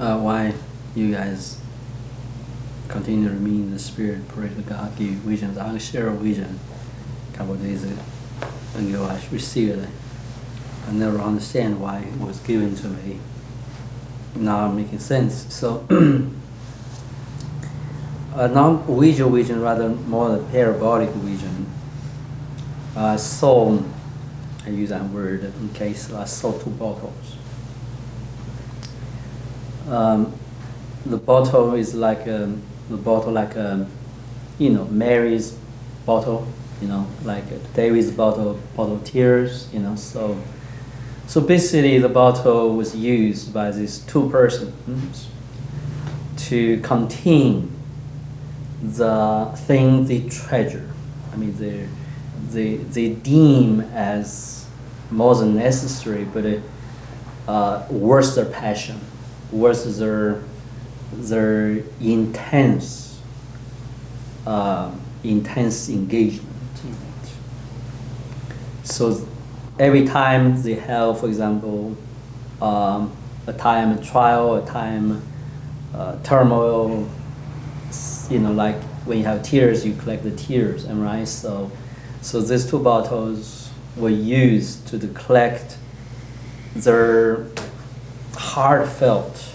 Why you guys continue to meet in the spirit, pray to God, give visions. I share a vision a couple of days ago. I received it. I never understand why it was given to me. Now I'm making sense. So, not visual vision, rather more the parabolic vision. I saw, I use that word in case I saw two bottles. The bottle is like Mary's bottle, like David's bottle of tears, So basically, the bottle was used by these two persons to contain the thing they treasure. I mean, they deem as more than necessary, but worth their passion, worth their intense engagement in it. So every time they have, for example, a time of trial, a time turmoil, like when you have tears, you collect the tears, and right? So these two bottles were used to collect their heartfelt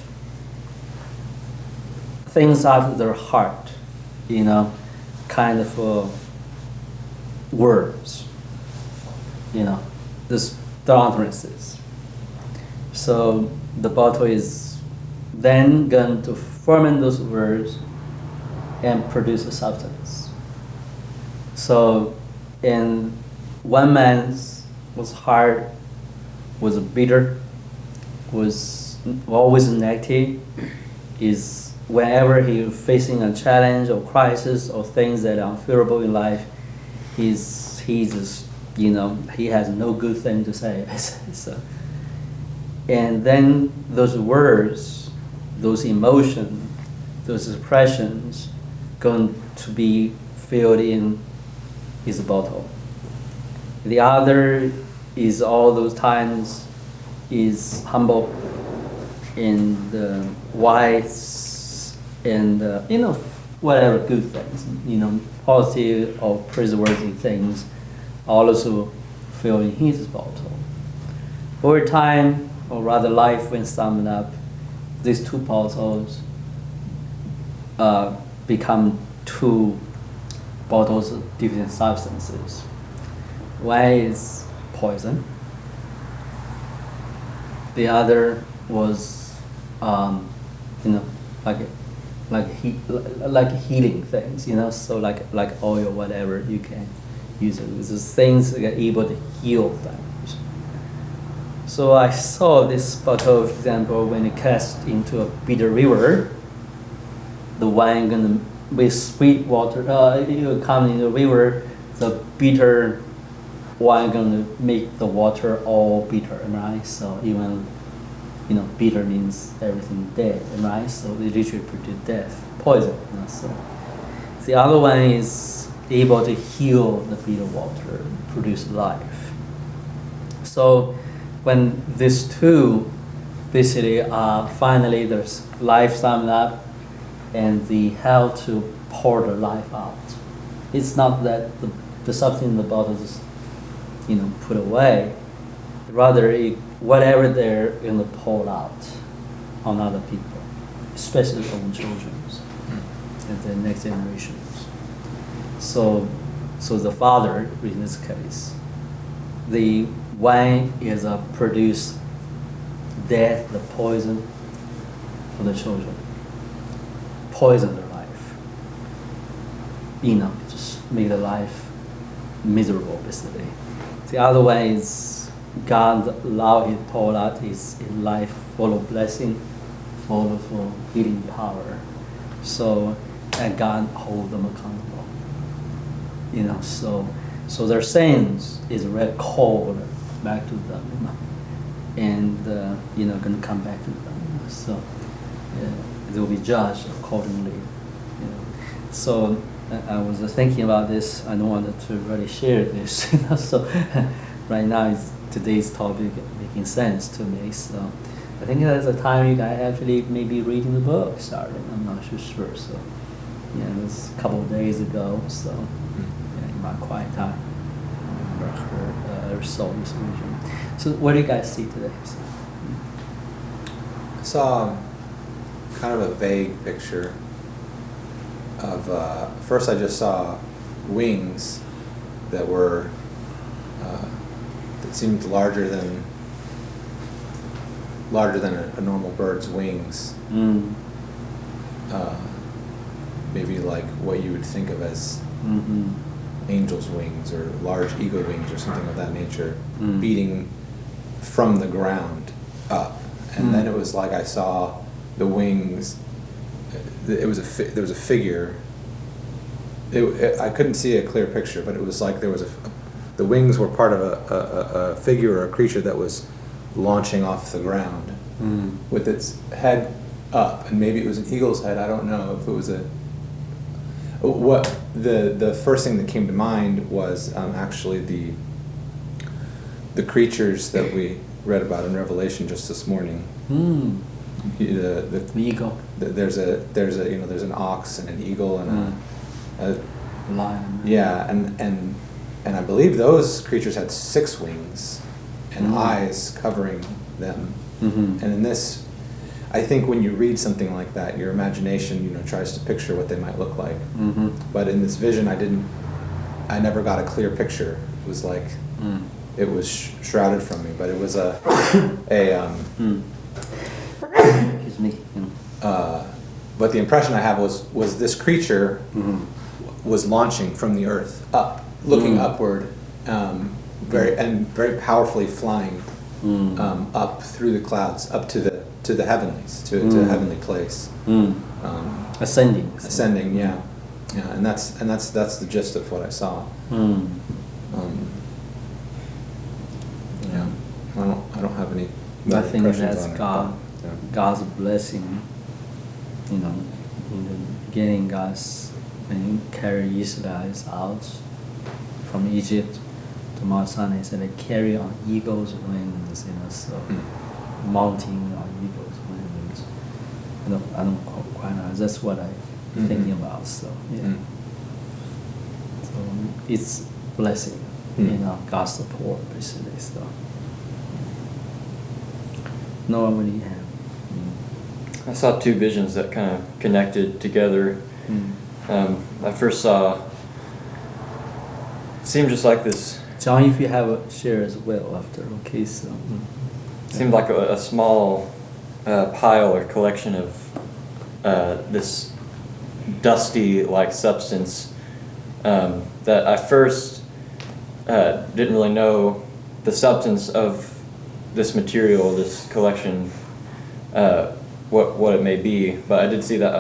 things out of their heart, kind of words, this the utterances. So the bottle is then going to ferment those words and produce a substance. So in one man's heart was bitter, was always negative, is whenever he's facing a challenge or crisis or things that are unfavorable in life, he's just, he has no good thing to say. So, and then those words, those emotions, those expressions going to be filled in his bottle. The other is all those times is humble and wise and whatever good things, positive or praiseworthy things, also filled in his bottle. Over time, or rather life, when summed up, these two bottles become two bottles of different substances. One is poison. The other was, like healing things, so like oil, whatever you can use it. These things that are able to heal things. So I saw this bottle, for example, when it cast into a bitter river, the wine gonna with sweet water. It will come in the river. The bitter wine gonna make the water all bitter, right? So even bitter means everything dead, right? So it literally produce death, poison. So the other one is able to heal the bitter water, produce life. So when these two basically finally there's life summed up, and they have to pour the life out. It's not that the substance in the bottle is put away. Rather, whatever they're going to pour out on other people, especially on children and the next generations. So the father, in this case, the wine is produce death, the poison for the children. Poison their life. Just make their life miserable, basically. The other way is God allow it pour out his life full of blessing, full of healing power. So, and God hold them accountable. So their sins is recalled back to them, and gonna come back to them. So they will be judged accordingly. So I was thinking about this. I don't want to really share this. So right now, today's topic making sense to me. So I think that's the time you guys actually maybe reading the book started. I'm not too sure. So, yeah, it was a couple of days ago. So, yeah, in my quiet time, I remember saw this vision. So, what do you guys see today? So, I saw kind of a vague picture of, first I just saw wings that were, that seemed larger than a normal bird's wings. Maybe like what you would think of as angel's wings or large eagle wings or something of that nature, beating from the ground up. And then it was like I saw the wings. There was a figure. I couldn't see a clear picture, but it was like there was the wings were part of a figure or a creature that was launching off the ground with its head up, and maybe it was an eagle's head. I don't know if it was what the first thing that came to mind was actually the creatures that we read about in Revelation just this morning. The eagle. There's an ox and an eagle and a lion. Yeah, and I believe those creatures had 6 wings and eyes covering them. And in this, I think when you read something like that, your imagination, tries to picture what they might look like. But in this vision, I never got a clear picture. It was like it was shrouded from me. But it was Excuse me. But the impression I have was this creature was launching from the earth up, looking upward, very powerfully flying up through the clouds, up to the heavenlies, to a heavenly place. Ascending, yeah, and that's the gist of what I saw. Yeah, I don't have any. I think that's on God, it, God's blessing. In the beginning, when He carried Israelites out from Egypt to Mount Sinai, He said they carry on eagle's wings, so mounting on eagle's wings. I don't quite know. That's what I'm thinking about. So yeah. So it's blessing, God's support basically. So normally have. I saw 2 visions that kind of connected together. I first saw, it seemed just like this. John, if you have a share as well after, okay, so. Seemed like a small pile or collection of this dusty-like substance that I first didn't really know the substance of this material, this collection, what it may be, but I did see that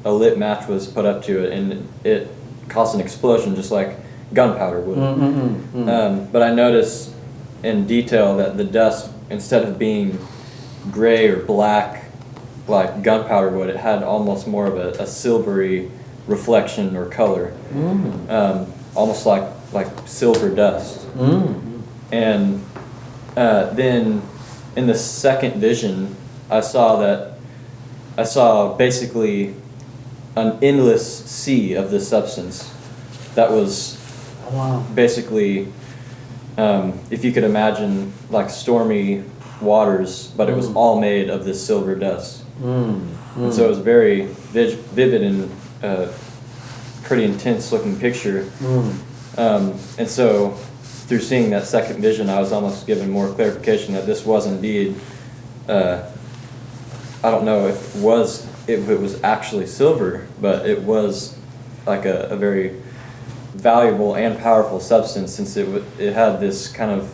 a lit match was put up to it, and it caused an explosion just like gunpowder would. But I noticed in detail that the dust, instead of being gray or black like gunpowder would, it had almost more of a silvery reflection or color, almost like silver dust. And then in the second vision, I saw basically an endless sea of this substance that was basically, if you could imagine, like stormy waters, but it was all made of this silver dust. And so it was a very vivid and pretty intense looking picture. And so through seeing that second vision, I was almost given more clarification that this was indeed, I don't know if it was actually silver, but it was like a very valuable and powerful substance, since it had this kind of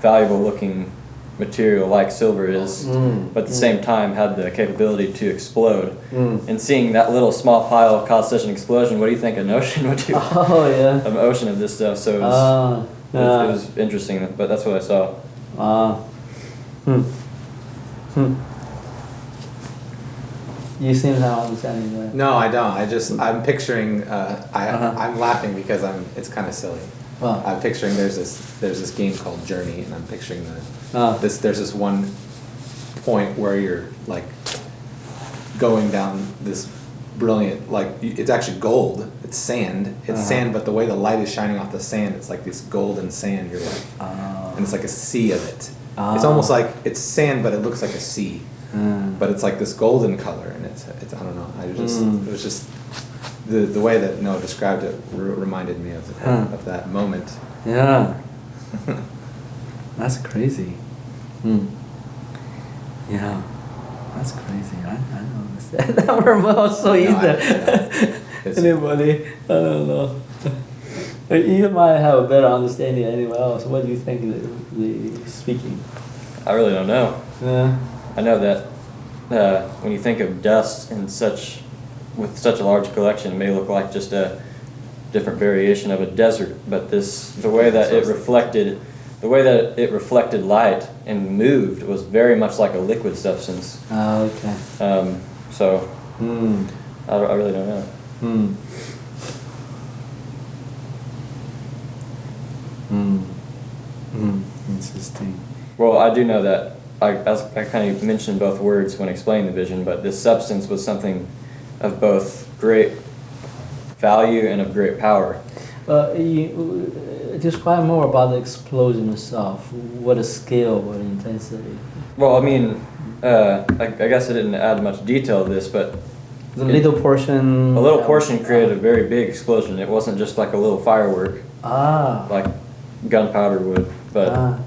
valuable looking material like silver is, but at the same time had the capability to explode. And seeing that little small pile cause such an explosion, what do you think an ocean would do? Oh yeah, An ocean of this stuff. So it was interesting, but that's what I saw. You seem to understand that. No, I don't. I'm picturing. I'm laughing because it's kind of silly. I'm picturing there's this game called Journey, and I'm picturing there's this one point where you're like going down this brilliant, like it's actually gold. It's sand. It's sand, but the way the light is shining off the sand, it's like this golden sand. You're like, and it's like a sea of it. It's almost like it's sand, but it looks like a sea. But it's like this golden color, and it's I don't know. It was just the way that Noah described it reminded me of that moment. Yeah. That's crazy. Yeah. That's crazy. I don't understand that word also either. Anybody? I don't know. You might have a better understanding than anyone else. What do you think the speaking? I really don't know. Yeah. I know that when you think of dust with such a large collection, it may look like just a different variation of a desert. But the way that it reflected light and moved was very much like a liquid substance. Oh, okay. So I really don't know. Interesting. Well, I do know that I kind of mentioned both words when explaining the vision, but this substance was something of both great value and of great power. You describe more about the explosion itself. What a scale, what intensity. Well, I mean, I guess I didn't add much detail to this, but The little portion. a little portion created a very big explosion. It wasn't just like a little firework, like gunpowder would, but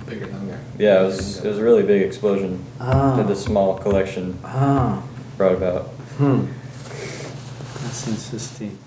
Bigger than that. yeah, it was a really big explosion that this small collection brought about. That's interesting.